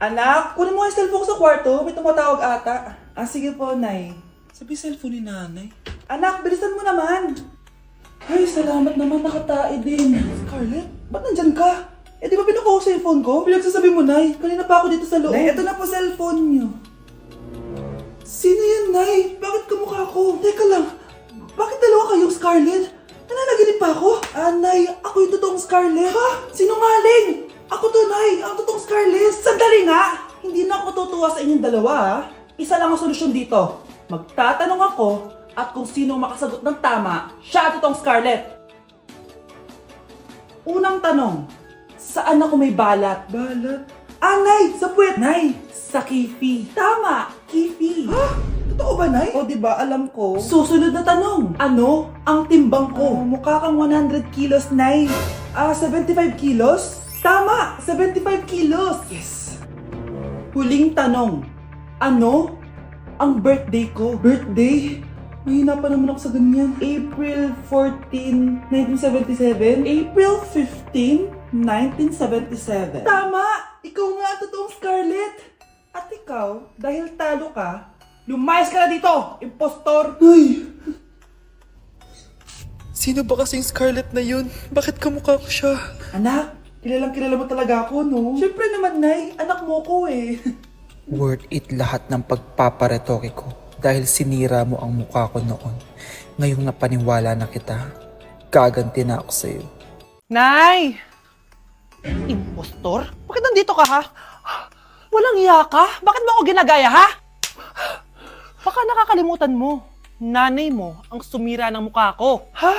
Anak, kunin mo yung cellphone ko sa kwarto. May tumatawag ata. Ah, sige po, Nay. Sabi cellphone ni nanay. Anak, bilisan mo naman. Ay, salamat naman. Nakatae din. Scarlett, ba't nandyan ka? Eh, di ba pinukuha ko sa cellphone ko? Pinagsasabi mo, Nay. Kanina pa ako dito sa loob. Nay, eto na po cellphone niyo. Sino yan, Nay? Bakit kamukha ko? Teka lang. Bakit dalawa kayong Scarlett? Nananaginip pa ako? Ah, Nay, ako yung totoong Scarlett. Ha? Sinungaling! Ako to, Nay. Ang totoong Scarlett. Sandali nga! Hindi na ako tutuwa sa inyong dalawa, ha? Isa lang ang solusyon dito. Magtatanong ako at kung sino makasagot ng tama, siya ang totoong Scarlett. Unang tanong, saan ako may balat? Balat? Ah, Nay! Sa puwet! Nay! Sa kifi. Tama! Kifi. Ha? Totoo ba, Nay? O, diba? Alam ko. Susunod na tanong. Ano ang timbang ko? Mukha kang 100 kilos, Nay. 75 kilos? Tama! 75 kilos! Yes! Huling tanong. Ano ang birthday ko? Birthday? Mahina pa naman ako sa ganyan. April 14, 1977? April 15, 1977. Tama! Ikaw nga ang totoong Scarlett! At ikaw, dahil talo ka, lumayas ka na dito! Impostor! Ay! Sino ba kasing Scarlett na yun? Bakit kamukha ko siya? Anak, kilalang kilala mo talaga ako, no? Siyempre naman, Nay. Anak mo ko eh. Worth it lahat ng pagpaparetoke ko dahil sinira mo ang mukha ko noon. Ngayong napaniwala na kita, gaganti na ako sa'yo. Nay! Impostor? Bakit nandito ka, ha? Walang iya ka? Bakit mo ako ginagaya, ha? Baka nakakalimutan mo. Nanay mo ang sumira ng mukha ko. Ha?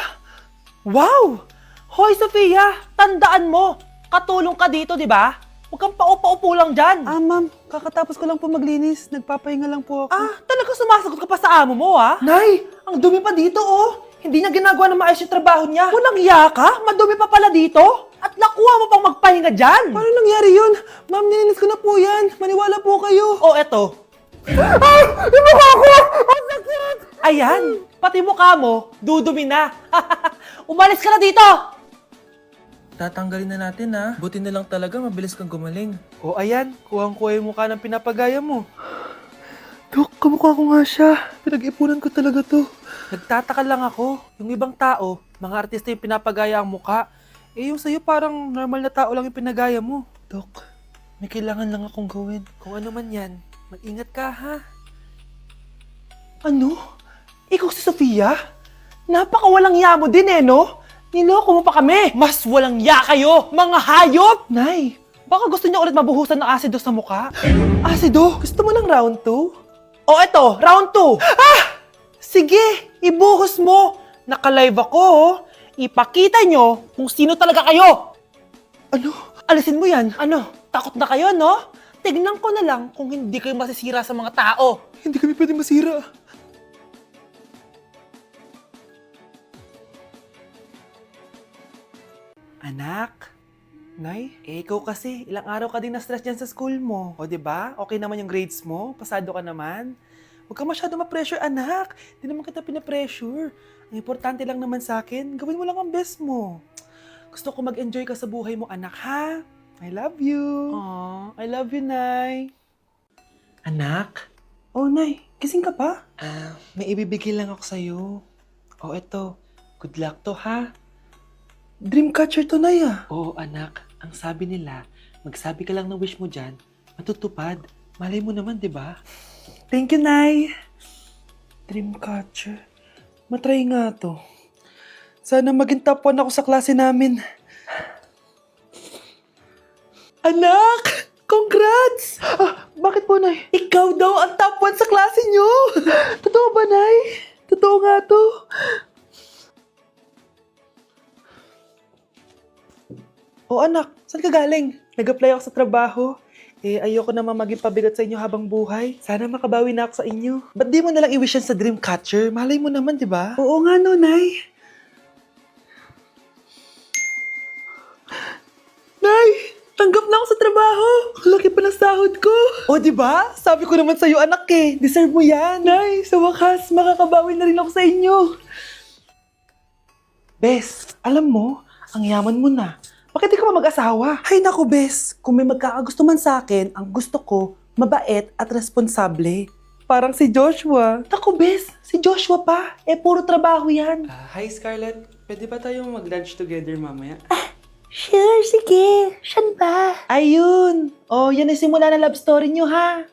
Wow! Hoy, Sofia! Tandaan mo! Katulong ka dito, di ba? Huwag kang paupa-upo lang dyan. Ma'am, kakatapos ko lang po maglinis. Nagpapahinga lang po ako. Talaga sumasagot ka pa sa amo mo, ha? Nay! Ang dumi pa dito, oh! Hindi niya ginagawa na maayos yung trabaho niya. Walang iya ka? Madumi pa pala dito? At nakuha mo pang magpahinga dyan! Paano nangyari yun? Ma'am, nilinis ko na po yan. Maniwala po kayo. Oh, eto. Yung mukha ko! Ang sakit! Ayan, pati mukha mo, dudumi na. Umalis ka na dito! Tatanggalin na natin ha. Buti na lang talaga mabilis kang gumaling. O ayan, kuhang-kuha yung mukha ng pinapagaya mo. Dok, kamukha ko nga siya. Pinag-ipunan ko talaga to. Nagtataka lang ako, yung ibang tao, mga artista yung pinapagaya ang mukha. Eh yung sa'yo parang normal na tao lang yung pinagaya mo. Dok, may kailangan lang akong gawin. Kung ano man yan, mag-ingat ka ha. Ano? Ikaw si Sofia? Napakawalang ya mo din eh, no? Niloko mo pa kami! Mas walang ya kayo, mga hayop! Nay, Baka gusto niya ulit mabuhusan ng asido sa mukha? asido, gusto mo ng round 2? O eto, round 2! Sige, ibuhos mo! Naka-live ako, oh. Ipakita nyo kung sino talaga kayo! Ano? Alisin mo yan. Ano? Takot na kayo, no? Tignan ko na lang kung hindi kayo masisira sa mga tao. Hindi kami pwede masira. Anak, Nay, ikaw kasi, ilang araw ka din na-stress dyan sa school mo. O, di ba? Okay naman yung grades mo? Pasado ka naman? Huwag ka masyado ma-pressure, anak. Hindi naman kita pina-pressure. Ang importante lang naman sa akin, gawin mo lang ang best mo. Gusto ko mag-enjoy ka sa buhay mo, anak, ha? I love you. Aw, I love you, Nay. Anak? Oh, Nay, gising ka pa? May ibibigay lang ako sa'yo. O eto, good luck to ha. Dreamcatcher to, Nay, ah. Oo anak, ang sabi nila, magsabi ka lang ng wish mo dyan, matutupad. Malay mo naman, di ba? Thank you, Nay. Dreamcatcher. Matry nga to. Sana maging top 1 ako sa klase namin. Anak! Congrats! Bakit po, Nay? Ikaw daw ang top 1 sa klase nyo! Totoo ba, Nay? Totoo nga to. O anak, saan ka galing? Nag-apply ako sa trabaho. Eh, ayoko naman maging pabigat sa inyo habang buhay. Sana makabawi na ako sa inyo. Ba't di mo nalang i-wish yan sa Dreamcatcher? Malay mo naman, di ba? Oo nga no, Nay. Nay! Tanggap na ako sa trabaho! Ang laki pa ng sahod ko! O, di ba? Sabi ko naman sa'yo, anak eh. Deserve mo yan. Nay, sa wakas, makakabawi na rin ako sa inyo. Bes, alam mo, ang yaman mo na. Bakit di ka ba mag-asawa? Ay naku, bes. Kung may magkakagusto man sa akin, ang gusto ko, mabait at responsable. Parang si Joshua. Naku, bes. Si Joshua pa. Puro trabaho yan. Hi Scarlett, pwede ba tayong mag-lunch together mamaya? Sure, sige. Siyan ba? Ayun. Oh, yan ang simula na love story nyo, ha?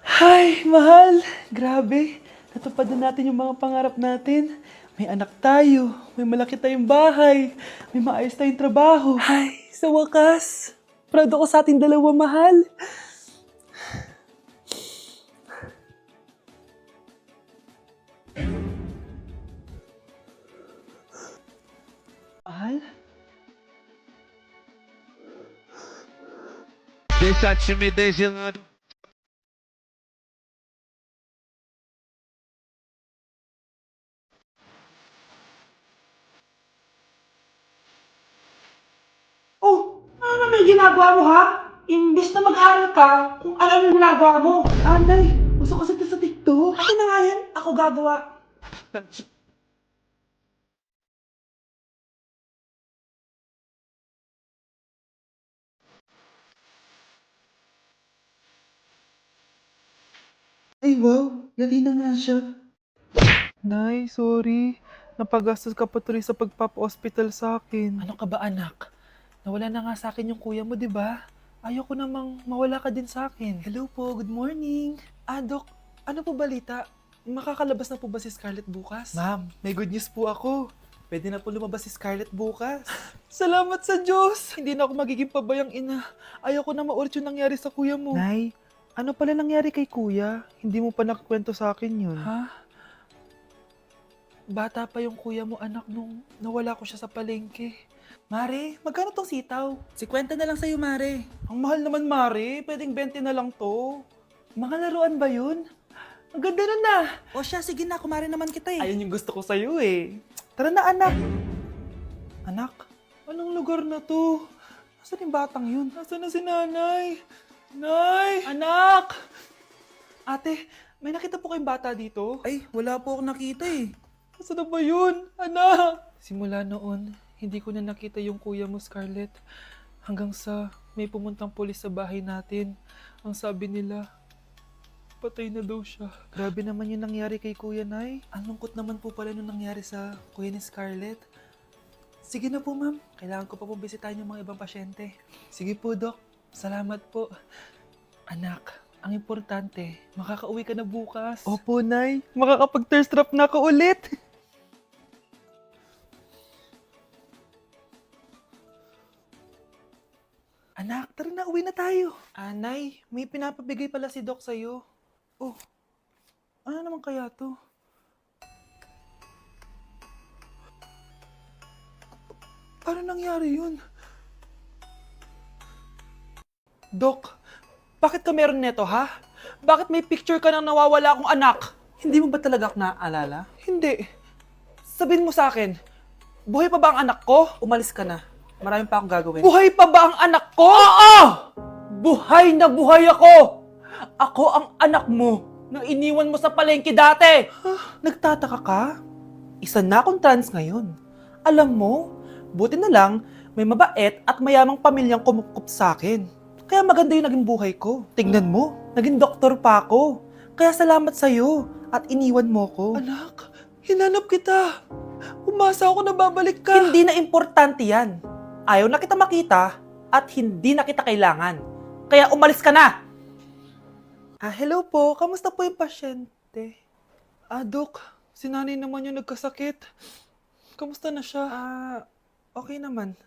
Hay, mahal. Grabe. Natupad na natin yung mga pangarap natin. May anak tayo. May malaki tayong bahay. May maayos tayong trabaho. Ay, sa wakas. Proud ako sa ating dalawa, mahal. Mahal? Deixa a timidez gelando. Oh, ano naman yung ginagawa mo, ha? Imbis na mag-aral ka, kung alam yung ginagawa mo. Anay, gusto ko sa TikTok. Akin na nga yan. Ako gagawa. Ay, wow. Lali na nga siya. Nay, sorry. Napagastos ka pa tuloy sa pagpapa-hospital sa akin. Ano ka ba anak? Nawala na nga sa akin yung kuya mo, di ba? Ayoko namang mawala ka din sa akin. Hello po, good morning. Dok, ano po balita? Makakalabas na po ba si Scarlett bukas? Ma'am, may good news po ako. Pwede na po lumabas si Scarlett bukas. Salamat sa Diyos! Hindi na ako magiging pabayang ina. Ayoko na maulit yung nangyari sa kuya mo. Nay, ano pala nangyari kay kuya? Hindi mo pa nakakwento sa akin yun. Ha? Bata pa yung kuya mo anak nung nawala ko siya sa palengke. Mare, magkano tong sitaw? 50 na lang sa'yo, Mare. Ang mahal naman, Mare. Pwedeng 20 na lang to. Mga laruan ba yun? Ang ganda nun na! O siya, sige na. Kumare naman kita eh. Ayun yung gusto ko sa'yo eh. Tara na, anak. Anak, anong lugar na to? Nasaan yung batang yun? Nasaan na si nanay? Nay! Anak! Ate, may nakita po kayong bata dito? Ay, wala po akong nakita eh. Nasaan na ba yun? Anak! Simula noon, hindi ko na nakita yung kuya mo, Scarlett. Hanggang sa may pumuntang pulis sa bahay natin. Ang sabi nila, patay na daw siya. Grabe naman yung nangyari kay Kuya Nay. Ang lungkot naman po pala nung nangyari sa kuya ni Scarlett. Sige na po, ma'am. Kailangan ko pa po bisitahin yung mga ibang pasyente. Sige po, Dok. Salamat po. Anak, ang importante, makakauwi ka na bukas. Opo, Nay. Makakapag-thirst trap na ako ulit. Anak, tara na, uwi na tayo. Nay, may pinapabigay pala si Doc sa'yo. Oh, ano naman kaya to? Paano nangyari yun? Doc, bakit ka meron neto, ha? Bakit may picture ka ng nawawala akong anak? Hindi mo ba talaga ako naaalala? Hindi. Sabihin mo sa akin, buhay pa ba ang anak ko? Umalis ka na. Marami pa akong gagawin. Buhay pa ba ang anak ko? Oo! Buhay na buhay ako! Ako ang anak mo na iniwan mo sa palengke dati! Nagtataka ka? Isa na akong trans ngayon. Alam mo, buti na lang may mabait at mayamang pamilyang kumukup sa akin. Kaya maganda yung naging buhay ko. Tingnan mo, naging doktor pa ako. Kaya salamat sa'yo at iniwan mo ko. Anak, hinanap kita. Umasa ako na babalik ka. Hindi na importante yan. Ayaw na kita makita at hindi na kita kailangan. Kaya umalis ka na! Hello po. Kamusta po yung pasyente? Dok, si nanay naman yung nagkasakit. Kamusta na siya? Okay naman.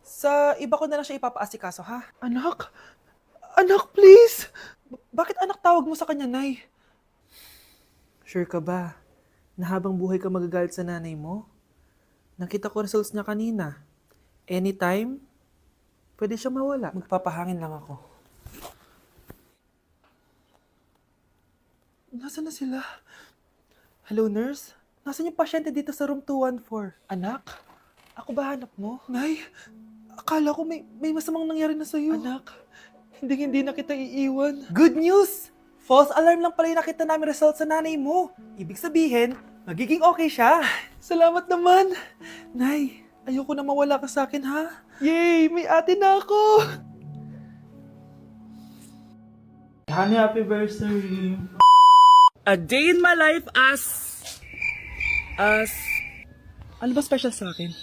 Sa iba ko na lang siya ipapaasikaso, ha? Anak? Anak, please! Bakit anak tawag mo sa kanya, Nay? Sure ka ba na habang buhay ka magagalit sa nanay mo? Nakita ko results niya kanina. Anytime, pwede siya mawala. Magpapahangin lang ako. Nasaan na sila? Hello, nurse? Nasaan yung pasyente dito sa room 214? Anak? Ako ba hanap mo? Nay, akala ko may masamang nangyari na sa'yo. Anak? Hindi na kita iiwan. Good news! False alarm lang pala yung nakita namin result sa nanay mo. Ibig sabihin, magiging okay siya. Salamat naman. Nay, Ayoko na mawala ka sa akin, ha? Yay! May ate na ako! Honey, happy birthday! A day in my life as... Ano ba special sa akin?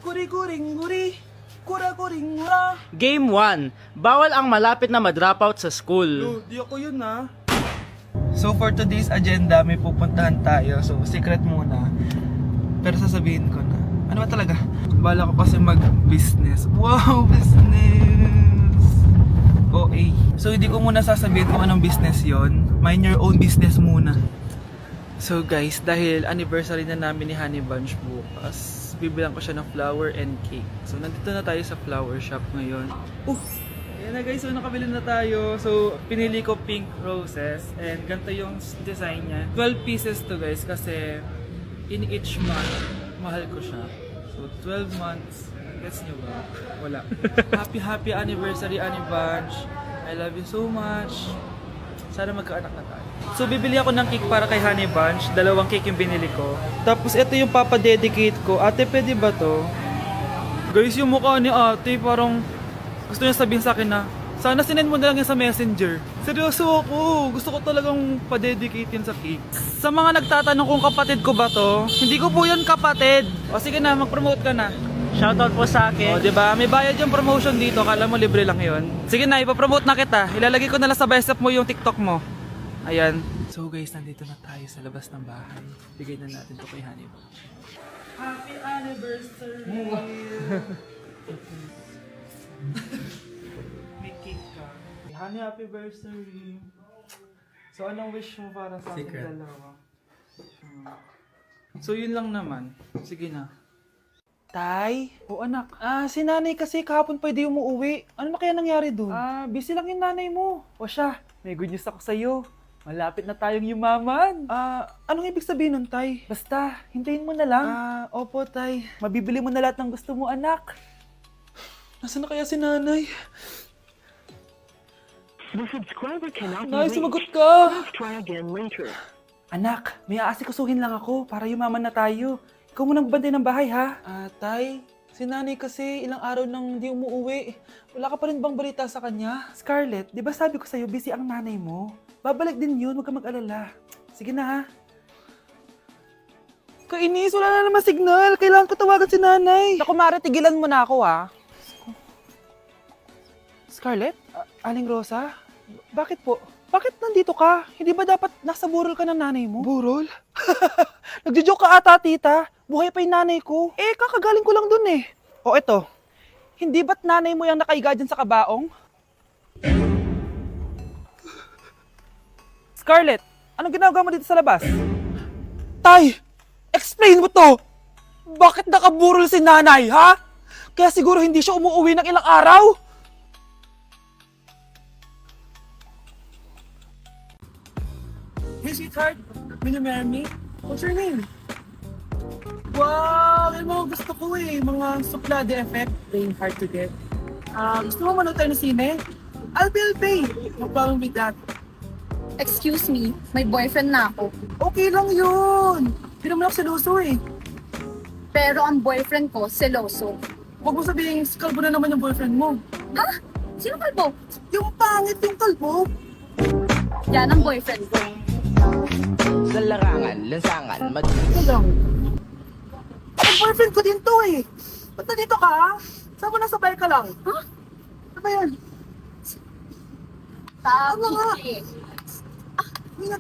Guri-guring guri. Kura-guring gura. Game 1. Bawal ang malapit na ma-dropout sa school. Di ako yun, ha? So for today's agenda, may pupuntahan tayo. So secret muna. Pero sasabihin ko na. Ano ba talaga? Bala ko kasi mag-business. Wow, business! OA. So hindi ko muna sasabihin kung anong business yon. Mind your own business muna. So guys, dahil anniversary na namin ni Honey Bunch bukas, bibilang ko siya ng flower and cake. So nandito na tayo sa flower shop ngayon. Ayan na guys, so nakabili na tayo. So pinili ko pink roses and ganito yung design niya. 12 pieces to guys kasi in each month, mahal ko siya. So 12 months, gets nyo ba? Wala. Happy anniversary Honey Bunch. I love you so much. Sana magkaanak na tayo. So bibili ako ng cake para kay Honey Bunch. 2 cake yung binili ko. Tapos ito yung papadedicate ko. Ate, pwede ba to? Guys, yung mukha ni ate parang gusto niya sabihin sa akin na sana sinend mo na lang yan sa messenger. Seryoso ako. Gusto ko talagang padedicate yun sa cake. Sa mga nagtatanong kung kapatid ko ba to, hindi ko po yun kapatid. O sige na, mag-promote ka na. Shoutout po sa O, akin. diba? May bayad yung promotion dito. Kala mo libre lang yun. Sige na, ipapromote na kita. Ilalagay ko na lang sa bicep mo yung TikTok mo. Ayan. So guys, nandito na tayo sa labas ng bahay. Bigay na natin to kay Honey Bunch. Happy anniversary! May cake ka. Honey, happy anniversary! So anong wish mo para sa ating dalawa? So yun lang naman. Sige na. Tay? O anak. Si nanay kasi kahapon pwede umuwi. Ano na kaya nangyari doon? Busy lang yung nanay mo. O siya, may good news ako sa'yo. Malapit na tayong yumaman. Anong ibig sabihin nun, Tay? Basta, hintayin mo na lang. Opo, Tay. Mabibili mo na lahat ng gusto mo, anak. Nasaan na kaya si nanay? The subscriber cannot be Nay, reached. sumagot ka! Please try again later. Anak, may aasikasuhin lang ako para yumaman na tayo. Ikaw munang bantay ng bahay, ha? Tay, si nanay kasi ilang araw nang di umuwi. Wala ka pa rin bang balita sa kanya? Scarlett, di ba sabi ko sa'yo busy ang nanay mo? Babalik din yun, huwag ka mag-alala. Sige na, ha? Kainis, wala na naman signal. Kailangan ko tawagan si nanay. Naku, Mare, tigilan mo na ako, ha? Scarlett? Aling Rosa? Bakit po? Bakit nandito ka? Hindi ba dapat nasa burol ka ng nanay mo? Burol? Nagjo-joke ka ata, tita. Buhay pa yung nanay ko. Kakagaling ko lang dun eh. O eto, hindi ba't nanay mo yung nakaiga dyan sa kabaong? Scarlett, anong ginagawa mo dito sa labas? Tay, explain mo to! Bakit nakaburol si nanay, ha? Kaya siguro hindi siya umuwi ng ilang araw? Hey, sweetheart. Will you marry me? What's your name? Wow! Yung mga gusto ko eh. Mga suplade effect. Playing hard to get. Gusto mo manood tayo ng sine? I'll pay. No problem with that. Excuse me, may boyfriend na ako. Okay lang yun. Hindi naman ako seloso eh. Pero ang boyfriend ko, seloso. Huwag mo sabihin, kalbo na naman yung boyfriend mo. Ha? Sino kalbo? Yung pangit yung kalbo. Yan ang boyfriend ko. Sa larangan, lansangan, Ito lang. Ang boyfriend ko din to eh. Ba't nandito ka? Saan mo nasabay ka lang? Ha? Ano ba yan? Sabi Ano nga? eh. Hindi na